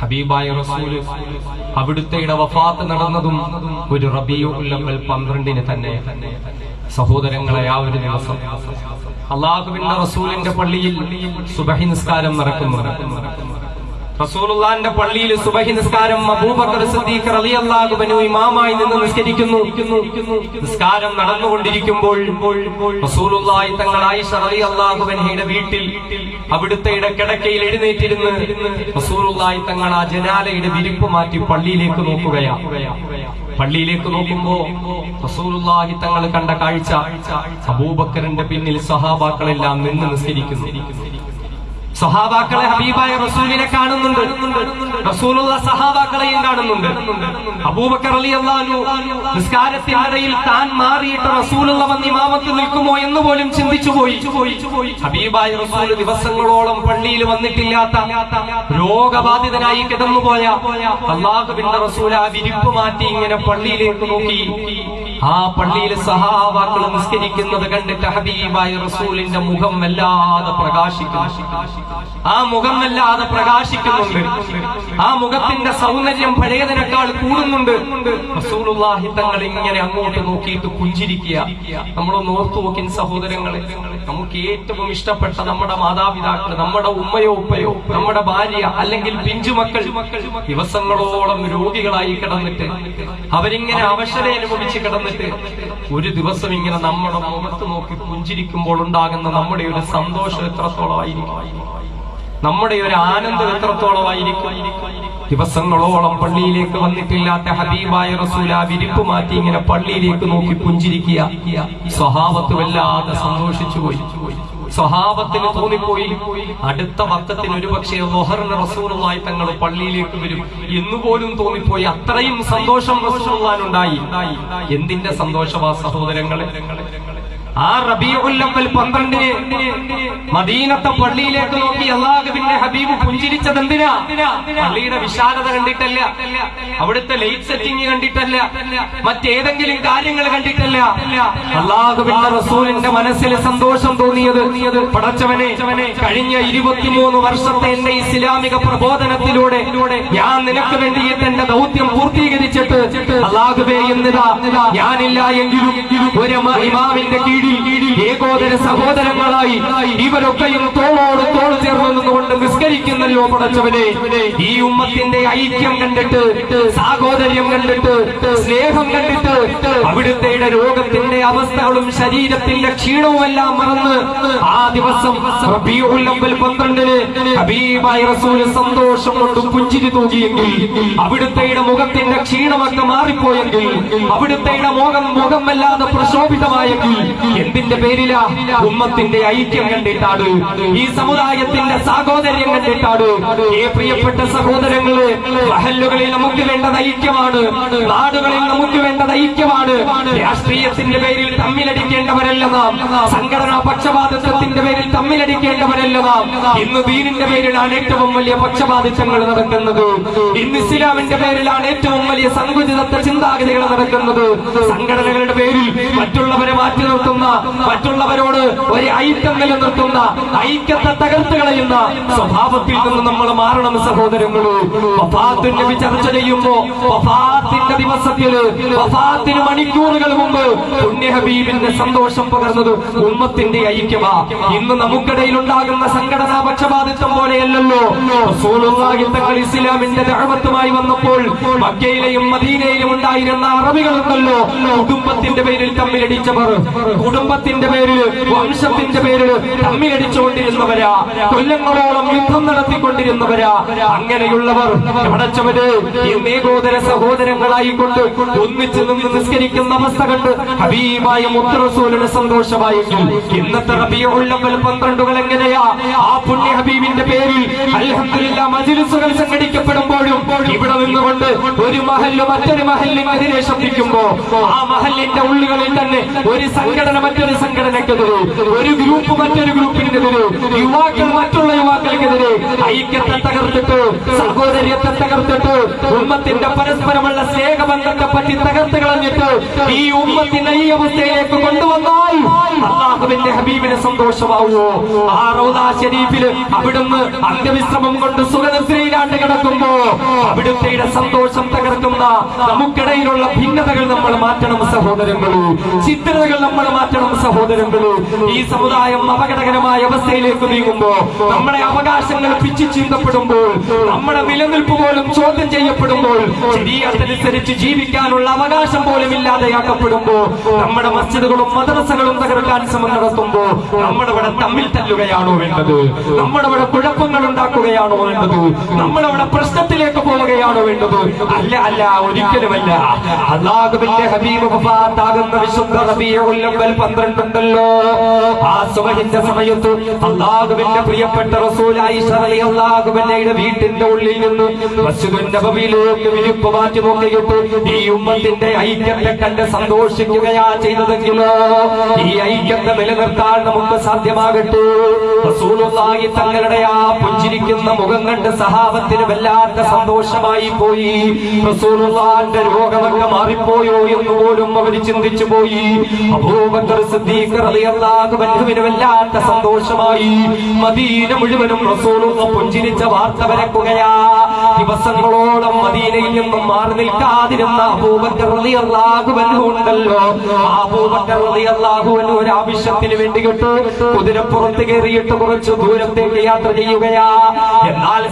ഹബീബായ റസൂൽ അവിടുത്തെ വഫാത്ത് നടന്നതും ഒരു റബീഉൽ അവ്വൽ 12 തന്നെ. സഹോദരങ്ങളെ, ആ ഒരു ദിവസം അല്ലാഹുവിന്റെ റസൂലിന്റെ പള്ളിയിൽ സുബഹി നിസ്കാരം നടക്കുന്നുണ്ട്. റസൂലുള്ളാഹിന്റെ പള്ളിയിൽ സുബഹി നിസ്കാരം അബൂബക്കർ സിദ്ദീഖ് റളിയല്ലാഹു അൻഹു ഇമാമായി നിന്ന് നിസ്കരിക്കുന്നു. നിസ്കാരം നടന്നുകൊണ്ടിരിക്കുമ്പോൾ റസൂലുള്ളാഹി തങ്ങൾ ആയിഷ റളിയല്ലാഹു അൻഹയുടെ വീട്ടിൽ അവിടുത്തെ കിടക്കയിൽ എഴുന്നേറ്റിരുന്ന് റസൂലുള്ളാഹി തങ്ങൾ ആ ജനാലയുടെ വിരിപ്പ് മാറ്റി പള്ളിയിലേക്ക് നോക്കുകയാണ്. പള്ളിയിലേക്ക് നോക്കുമ്പോ റസൂലുള്ളാഹി തങ്ങൾ കണ്ട കാഴ്ച, അബൂബക്കറിന്റെ പിന്നിൽ സഹാബാക്കളെല്ലാം നിന്ന് നിസ്കരിക്കുന്നു. സഹാബാക്കളെ ഹബീബായ റസൂലിനെ കാണുന്നുണ്ട്, റസൂലുള്ള സഹാബാക്കളെയും കാണുന്നുണ്ട്. അബൂബക്കർ റളിയല്ലാഹു അൻഹു നിസ്കാരത്തിനിടയിൽ താൻ മാറിയിട്ട് റസൂലുള്ള വന്ന് ഇമാമത്ത് നിൽക്കുമോ എന്ന് പോലും ചിന്തിച്ചു പോയി. ഹബീബായ റസൂൽ ദിവസങ്ങളോളം പള്ളിയിൽ വന്നിട്ടില്ലാത്ത, രോഗബാധിതനായി കിടന്നുപോയ അല്ലാഹുവിന്റെ റസൂൽ ആ വിരിപ്പ് മാറ്റി ഇങ്ങനെ പള്ളിയിലേക്ക് നോക്കി. ആ പള്ളിയിൽ സഹാബാക്കൾ നിസ്കരിക്കുന്നത് കണ്ടിട്ട് ഹബീബായ റസൂലിന്റെ മുഖം വല്ലാതെ പ്രകാശിക്കുന്നു. ആ മുഖം വല്ലാതെ പ്രകാശിക്കുന്നുണ്ട്. ആ മുഖത്തിന്റെ സൗന്ദര്യം പഴയതിനേക്കാൾ കൂടുന്നുണ്ട്. റസൂലുള്ളാഹി തങ്ങൾ ഇങ്ങനെ അങ്ങോട്ട് നോക്കിയിട്ട് പുഞ്ചിരിക്കുക. നമ്മളൊന്ന് ഓർത്തു നോക്കിൻ സഹോദരങ്ങളെ, നമുക്ക് ഏറ്റവും ഇഷ്ടപ്പെട്ട നമ്മുടെ മാതാപിതാക്കൾ, നമ്മുടെ ഉമ്മയോ ഉപ്പയോ, നമ്മുടെ ഭാര്യ അല്ലെങ്കിൽ പിഞ്ചുമക്കൾ ദിവസങ്ങളോളം രോഗികളായി കിടന്നിട്ട് അവരിങ്ങനെ അവശത അനുഭവിച്ച് കിടന്നിട്ട് ഒരു ദിവസം ഇങ്ങനെ നമ്മുടെ മുഖത്ത് നോക്കി പുഞ്ചിരിക്കുമ്പോൾ ഉണ്ടാകുന്ന നമ്മുടെ ഒരു സന്തോഷം എത്രത്തോളമായിരിക്കും, നമ്മുടെ ഒരു ആനന്ദം എത്രത്തോളമായിരിക്കും. ദിവസങ്ങളോളം പള്ളിയിലേക്ക് വന്നിട്ടില്ലാത്ത ഹബീബായ റസൂൽ ആ വിരിപ്പ് മാറ്റി ഇങ്ങനെ പള്ളിയിലേക്ക് നോക്കി പുഞ്ചിരിക്കുക. സ്വഹാബത്ത് വല്ലാതെ സന്തോഷിച്ചു പോയി. സ്വഹാബത്തിന് തോന്നിപ്പോയി അടുത്ത വക്തത്തിന് ഒരുപക്ഷെ ളുഹറിന് റസൂലുള്ളാഹി തങ്ങൾ പള്ളിയിലേക്ക് വരും എന്നുപോലും തോന്നിപ്പോയി. അത്രയും സന്തോഷം റസൂലുള്ളാഹിനുണ്ടായി. എന്തിന്റെ സന്തോഷമാ സഹോദരങ്ങളെ? ആ റബീഉൽ അവ്വൽ 12 മദീനത്തെ പള്ളിയിലേക്ക് നോക്കി അല്ലാഹുവിന്റെ ഹബീബ് പുഞ്ചിരിച്ചത് എന്തിനാ? പള്ളിയുടെ വിശാലത കണ്ടിട്ടല്ല, അവിടുത്തെ ലൈറ്റ് സെറ്റിംഗ് കണ്ടിട്ടല്ല, മറ്റേതെങ്കിലും കാര്യങ്ങൾ കണ്ടിട്ടല്ല. അല്ലാഹുവിന്റെ റസൂലിന്റെ മനസ്സിൽ സന്തോഷം തോന്നിയത്, പടച്ചവനെ, കഴിഞ്ഞ 23 വർഷത്തെ എന്റെ ഇസ്ലാമിക പ്രബോധനത്തിലൂടെ ഞാൻ നിനക്ക് വേണ്ടിയിട്ട് എന്റെ ദൗത്യം പൂർത്തീകരിച്ചിട്ട് അല്ലാഹുവേ എന്നിതാ ഞാനില്ല എങ്കിലും ഒരു ഇമാമിന്റെ കീഴിൽ ഏകോദര സഹോദരങ്ങളായി ഇവരൊക്കെയും തോളോട് തോൾ ചേർന്നുകൊണ്ട് നിസ്കരിക്കുന്നല്ലോ പടച്ചവനെ. ഈ ഉമ്മത്തിന്റെ ഐക്യം കണ്ടിട്ട്, സാഹോദര്യം കണ്ടിട്ട്, സ്നേഹം കണ്ടിട്ട് അവിടുത്തെ രോഗത്തിന്റെ അവസ്ഥകളും ശരീരത്തിന്റെ ക്ഷീണവും എല്ലാം മറന്ന് ആ ദിവസം റബീഉൽ അവ്വൽ 12 ഹബീബായ റസൂൽ സന്തോഷം കൊണ്ട് പുഞ്ചിരി തൂകിയെങ്കിൽ, അവിടുത്തെ മുഖത്തിന്റെ ക്ഷീണമൊക്കെ മാറിപ്പോയെങ്കിൽ, അവിടുത്തെ മുഖം വല്ലാതെ പ്രശോഭിതമായെങ്കിൽ എന്തിന്റെ പേരിലാ? ഉമ്മത്തിന്റെ ഐക്യം കണ്ടിട്ടാണ്, ഈ സമുദായത്തിന്റെ സാഹോദര്യം കണ്ടിട്ടാണ്. ഈ പ്രിയപ്പെട്ട സഹോദരങ്ങളെ, മഹല്ലുകളിൽ നമുക്ക് വേണ്ടത് ഐക്യമാണ്, നാടുകളിൽ നമുക്ക് വേണ്ടത് ഐക്യമാണ്. രാഷ്ട്രീയത്തിന്റെ പേരിൽ തമ്മിലടിക്കേണ്ടവരല്ല നാം, സംഘടനാ പക്ഷപാതിത്വത്തിന്റെ പേരിൽ തമ്മിലടിക്കേണ്ടവരല്ല നാം. ഇന്ന് ദീനിന്റെ പേരിലാണ് ഏറ്റവും വലിയ പക്ഷപാതിത്വങ്ങൾ നടക്കുന്നത്. ഇന്ന് ഇസ്ലാമിന്റെ പേരിലാണ് ഏറ്റവും വലിയ സങ്കുചിത ചിന്താഗതികൾ നടക്കുന്നത്. സംഘടനകളുടെ പേരിൽ മറ്റുള്ളവരെ മാറ്റി നിർത്തുന്ന, മറ്റുള്ളവരോട് ഒരു ഐക്യം നിലനിർത്തുന്ന, ഐക്യത്തെ തകർത്ത് കളയുന്ന സ്വഭാവത്തിൽ നിന്ന് നമ്മൾ മാറണം സഹോദരങ്ങളെ. വഫാത്തിന്റെ ചർച്ച ചെയ്യുമ്പോ വഫാത്തിന്റെ ദിവസത്തിൽ, വഫാത്തിന് മണിക്കൂറുകൾ മുമ്പ് പുണ്യ ഹബീബിന്റെ സന്തോഷം പകർന്നത് ഉമ്മത്തിന്റെ ഐക്യമാ. ഇന്ന് നമുക്കിടയിൽ ഉണ്ടാകുന്ന സംഘടനാ പക്ഷപാതിത്വം പോലെയല്ലല്ലോ. റസൂലുള്ളാഹി തങ്ങൾ ഇസ്ലാമിന്റെ ദഅവത്തുമായി വന്നപ്പോൾ മക്കയിലെയും മദീനയിലും ഉണ്ടായിരുന്ന അറബികളുണ്ടല്ലോ, കുടുംബത്തിന്റെ പേരിൽ തമ്മിലടിച്ചവർ, കുടുംബത്തിന്റെ പേരിൽ, വംശത്തിന്റെ പേരിൽ തമ്മിലടിച്ചുകൊണ്ടിരുന്നവരാ, കൊല്ലങ്ങളോളം യുദ്ധം നടത്തിക്കൊണ്ടിരുന്നവരാ. അങ്ങനെയുള്ളവർ പടച്ചവര് ഏകോദര സഹോദരങ്ങളായിക്കൊണ്ട് ഒന്നിച്ചു നിന്ന് നിസ്കരിക്കുന്ന അവസ്ഥ കണ്ട് ഹബീബായ മുത്ത് റസൂലിന് സന്തോഷമായെങ്കിൽ, ഇന്നത്തെ റബീഉൽ അവ്വൽ 12 എങ്ങനെയാ? ആ പുണ്യ ഹബീബിന്റെ പേരിൽ അൽഹംദുലില്ലാ മജ്‌ലിസുകൾ സംഘടിക്കപ്പെടുമ്പോഴും ഇവിടെ നിന്നുകൊണ്ട് ഒരു മഹല്ല് മറ്റൊരു മഹല്ലിനെതിരെ ശബ്ദിക്കുമ്പോ ആ മഹല്ലിന്റെ ഉള്ളുകളിൽ തന്നെ ഒരു സംഘടന മറ്റൊരു സംഘടനക്കെതിരെ, ഒരു ഗ്രൂപ്പ് മറ്റൊരു ഗ്രൂപ്പിനെതിരെ, യുവാക്കൾ മറ്റുള്ള യുവാക്കൾക്കെതിരെ ഐക്യത്തെ തകർത്തിട്ട്, സഹോദര്യത്തെ തകർത്തിട്ട്, ഉമ്മത്തിന്റെ പരസ്പരമുള്ള സ്നേഹബന്ധത്തെ പറ്റി തകർത്ത് കളഞ്ഞിട്ട് ഈ ഉമ്മത്തിനെ ഈ അവസ്ഥയിലേക്ക് കൊണ്ടുവന്നാൽ അല്ലാഹുവിന്റെ ഹബീബിന് സന്തോഷമാവുമോ? ആ റൗദ ശരീഫിൽ അവിടുന്ന് അന്ത്യവിശ്രമം കൊണ്ട് സുഖനിദ്രയിലാണ്ട് കിടക്കുമ്പോ അവിടുത്തെ സന്തോഷം തകർക്കുന്ന നമുക്കിടയിലുള്ള ഭിന്നതകൾ നമ്മൾ മാറ്റണം സഹോദരങ്ങളെ, ചിത്രതകൾ നമ്മൾ മാറ്റണം സഹോദരങ്ങളെ. ഈ സമുദായം അപകടകരമായ അവസ്ഥയിലേക്ക് നീങ്ങുമ്പോൾ, നമ്മുടെ അവകാശങ്ങൾ പിച്ചു ചീന്തപ്പെടുമ്പോൾ, നമ്മുടെ നിലനിൽപ്പ് പോലും ചോദ്യം ചെയ്യപ്പെടുമ്പോൾ, ശരീഅത്തനുസരിച്ച് ജീവിക്കാനുള്ള അവകാശം പോലും ഇല്ലാതെയാക്കപ്പെടുമ്പോൾ, നമ്മുടെ മസ്ജിദുകളും മദ്രസകളും തകർക്കാൻ ശ്രമം നടത്തുമ്പോൾ നമ്മുടെ ഇവിടെ തമ്മിൽ തല്ലുകയാണോ വേണ്ടത്? നമ്മുടെ ഇവിടെ കുഴപ്പങ്ങൾ ഉണ്ടാക്കുകയാണോ വേണ്ടത്? നമ്മുടെ ഇവിടെ പ്രശ്നത്തിലേക്ക് പോവുകയാണോ വേണ്ടത്? അല്ല അല്ല, ഒരിക്കലുമല്ല. അല്ലാഹുവിന്റെ ഹബീബ് വഫാത്താകുന്ന വിശുദ്ധ റബീഉൽ അവ്വൽ 12 ഉണ്ടല്ലോ, ആ സുബഹിന്റെ സമയത്ത് അല്ലാഹുവിന്റെ പ്രിയപ്പെട്ട റസൂൽ ആയിഷ റളിയല്ലാഹു അൻഹയുടെ വീട്ടിന്റെ ഉള്ളിൽ നിന്ന് മസ്ജിദുൻ നബവിയിലേക്ക് വിരിപ്പ് മാറ്റി നോക്കിയിട്ട് ഈ ഉമ്മത്തിന്റെ ഐക്യത്തെ കണ്ട് സന്തോഷിക്കുകയാ ചെയ്തതെങ്കിലോ, ഈ ഐക്യത്തെ നിലനിർത്താൻ നമുക്ക് സാധ്യമാകട്ടെ. റസൂലുള്ളാഹി തങ്ങളുടെ ആ പുഞ്ചിരിക്കുന്ന മുഖം കണ്ട് സഹാബത്തിന് വല്ലാത്ത സന്തോഷമായി പോയി. റസൂലുള്ളാഹിന്റെ രോഗമൊക്കെ മാറിപ്പോയോ എന്ന് പോലും അവർ ചിന്തിച്ചു പോയി. അബൂബക്കർ സിദ്ദീഖ് റളിയല്ലാഹു അൻഹുവിന് വല്ലാത്ത സന്തോഷമായി. മദീന മുഴുവനും റസൂലുള്ളാഹി പുഞ്ചിരിച്ച വാർത്ത പരക്കുകയാ. ദിവസങ്ങളോളം മദീനയിൽ നിന്നും മാറി നിൽക്കാതിരുന്ന അബൂബക്കർ റളിയല്ലാഹു അൻഹു ഉണ്ടല്ലോ, അബൂബക്കർ റളിയല്ലാഹു അൻഹു ഒരു ആവശ്യത്തിന് വേണ്ടി കുതിരപ്പുറത്ത് കയറിയിട്ട് കുറച്ച് ദൂരത്തേക്ക് യാത്ര ചെയ്യുകയാ. എന്നാൽ